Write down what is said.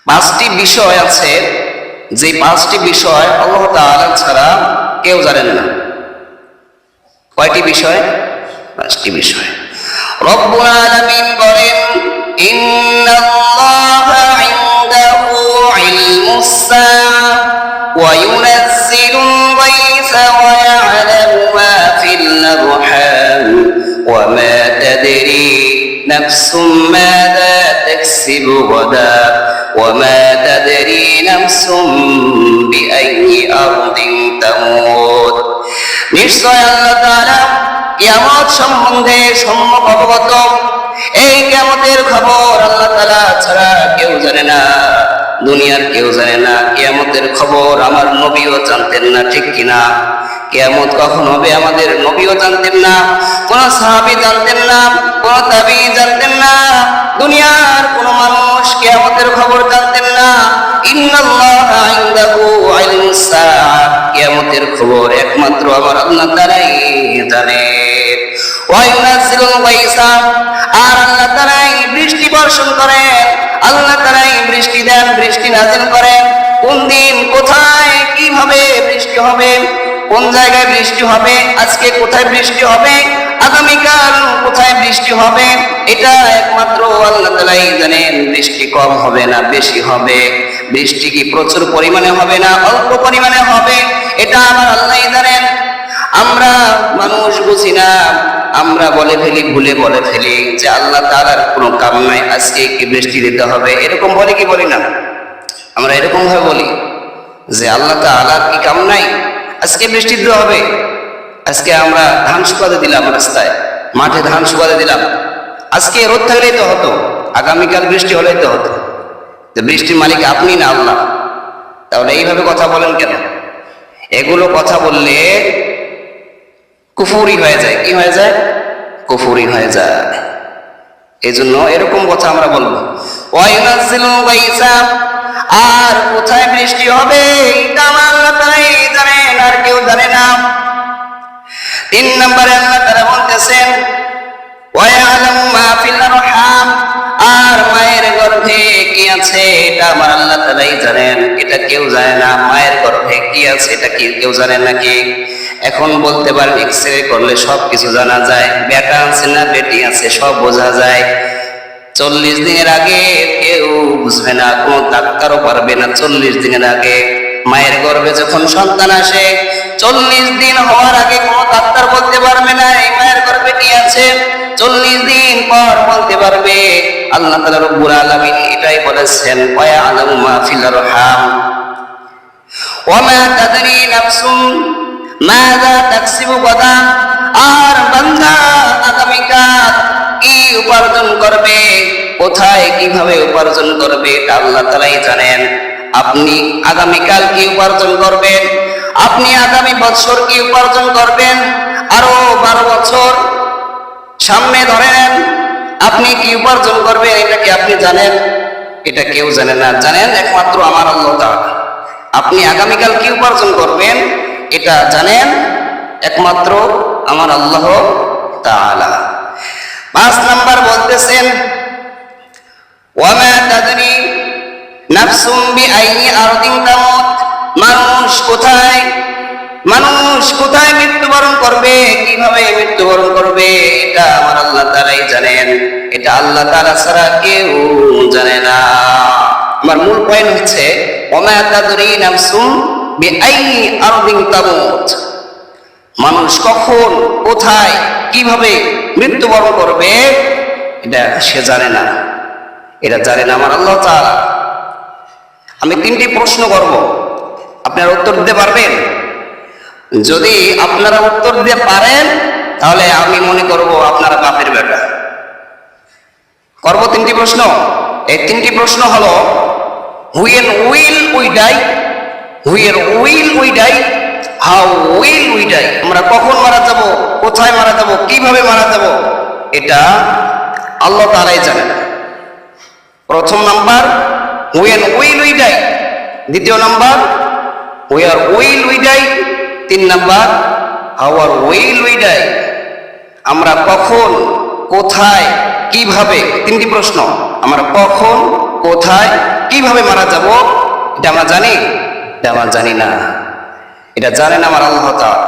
পাঁচটি বিষয় আছে, যে পাঁচটি বিষয় আল্লাহ তাআলা ছাড়া কেউ জানেন না। কয়টি বিষয়? পাঁচটি বিষয়। রব্বুল আলামিন বলেন, ইন্নাল্লাহা ইনদাহু ইলমুস সাআ ওয়া ইউনাজ্জিলুল গায়সা ওয়া ইয়া'লামু মা ফিল আরহাম ওয়া মা তাদরি নাফসুম মাযা তাকসিবু গাদা ওয়া মা তাদরি নাফসুম বিআইয়ি আরদিন তামুত। নিশ্চয় আল্লাহ তাআলা কিয়ামত সম্বন্ধে সম্যক অবগত। এই কিয়ামতের খবর আল্লাহ তাআলা ছাড়া কেউ জানে না, দুনিয়ার কেউ জানে না। কিয়ামতের খবর আমার নবীও জানতেন না, ঠিক কিনা? কিয়ামত কখন হবে আমাদের নবীও জানতেন না, কোন সাহাবী জানতেন না, কোন তাবী জানতেন না, দুনিয়ার কোন মানুষ কিয়ামতের খবর জানতেন না। ইন্নাল্লাহা ইনদাহু ইলমুস সাআ, কিয়ামতের খবর একমাত্র আমার আল্লাহ তাআলাই জানেন। ওয়া ইউনাজ্জিলুল গায়সা, আর আল্লাহ তাআলাই বৃষ্টি বর্ষণ করেন, আল্লাহ তাআলাই বৃষ্টি দেন, বৃষ্টি নাযিল করেন। কোন দিন, কোথায়, কিভাবে বৃষ্টি হবে, কোন জায়গায় বৃষ্টি হবে, আজকে কোথায় বৃষ্টি হবে, আগামীকাল কোথায় বৃষ্টি হবে, এটা একমাত্র আল্লাহ তাআলাই জানেন। বৃষ্টি কম হবে না বেশি হবে, বৃষ্টি কি প্রচুর পরিমাণে হবে না অল্প পরিমাণে হবে, এটা আমার আল্লাহই জানেন। আমরা মানুষ বুঝি না, আমরা বলে ফেলি, ভুলে বলে ফেলি যে আল্লাহ তাআলার কোনো কাম নাই, আজকে কি বৃষ্টি দিতে হবে, এরকম বলে কি বলি না? আমরা এরকম ভাবে বলি যে আল্লাহ তাআলার কি কাম নাই, আজকে বৃষ্টি দিতে হবে। আজকে আমরা ধান শুকাতে দিলাম, রাস্তায় মাঠে ধান শুকাতে দিলাম, আজকে রোদ থাকলেই তো হতো, আগামীকাল বৃষ্টি হলেই তো হতো। তো বৃষ্টির মালিক আপনি না আল্লাহ, তাহলে এইভাবে কথা বলেন কেন? এগুলো কথা বললে কুফরি হয়ে যায়। কি হয়ে যায়? কুফরি হয়ে যায়। এই জন্য এরকম কথা আমরা বলবো। ওয়া ইউনাজ্জিলুল গায়সা, আর কোথায় বৃষ্টি হবে এটা আমার আল্লাহ তাআলাই জানেন, আর কেউ জানে না। 3 নম্বরে আল্লাহ তাআলা বলতেছেন, ওয়া ইয়ালামু মা ফিল আরহাম, আর মায়ের গর্ভে কি আছে এটা আমার আল্লাহ তাআলাই জানেন, এটা কেউ জানে না। মায়ের গর্ভে কি আছে এটা কি কেউ জানে নাকি? এখন বলতে পারেন এক্সরে করলে সব কিছু জানা যায়, বেটা আছে না বেটি আছে সব বোঝা যায়। 40 দিনের আগে কেউ বুঝবে না, কোন ডাক্তারও পারবে না। 40 দিনের আগে মায়ের গর্ভে যখন সন্তান আসে, 40 দিন হওয়ার আগে কোন ডাক্তার বলতে পারবে না এই মায়ের গর্ভে কি আছে। 40 দিন পর বলতে পারবে। আল্লাহ তাআলা রব্বুল আলামিন এটাই বলেছেন, ওয়া ইয়ালামু মা ফিল আরহাম ওয়া মা তাদরি নাফসুম মাযা তাকসিবু গাদা, আর বান্দা আগামীকাল কি উপার্জন করবে, কোথায় কিভাবে উপার্জন করবে এটা আল্লাহ তাআলাই জানেন। আপনি আগামীকাল কি উপার্জন করবেন, আপনি আগামী বছর কি উপার্জন করবেন, আরো 12 বছর সামনে ধরেন আপনি কি উপার্জন করবেন, এটা কি আপনি জানেন? এটা কেউ জানে না, জানেন একমাত্র আমার আল্লাহ তাআলা। আপনি আগামীকাল কি উপার্জন করবেন এটা জানেন একমাত্র আমার আল্লাহ তাআলা। 5 নাম্বার বলতেছেন, ওয়া মা তাদরি নাফসুম বিআইয়ি আরদিন তামুত, মানুষ কোথায় মৃত্যুবরণ করবে, কিভাবে মৃত্যুবরণ করবে এটা আমার আল্লাহ তাআলাই জানেন। এটা আল্লাহ তাআলা ছাড়া কেউ জানে না। আমার মূল পয়েন্ট হচ্ছে, ওয়া মা তাদরি নাফসুম বিআইয়ি আরদিন তামুত, মানুষ কখন কোথায় কিভাবে মৃত্যুবরণ করবে এটা সে জানে না, এটা জানে না আমার আল্লাহ তাআলা। আমি 3টি প্রশ্ন করব, আপনারা উত্তর দিতে পারবেন? যদি আপনারা উত্তর দিতে পারেন তাহলে আমি মনে করব আপনারা বাপের বেটা। করব 3টি প্রশ্ন। এই 3টি প্রশ্ন হলো, when will we die, where will we die, how will we die, আমরা কখন মারা যাব, কোথায় মারা যাব, কিভাবে মারা যাব এটা আল্লাহ তাআলাই জানেন। প্রথম number when will we die, দ্বিতীয় number where will we die, 3 number how will we die, আমরা কখন কোথায় কিভাবে। 3টি প্রশ্ন, আমরা কখন কোথায় কিভাবে মারা যাব এটা আমরা জানি? এটা আমরা জানি না, এটা জানেন আমার আল্লাহ তাআলা।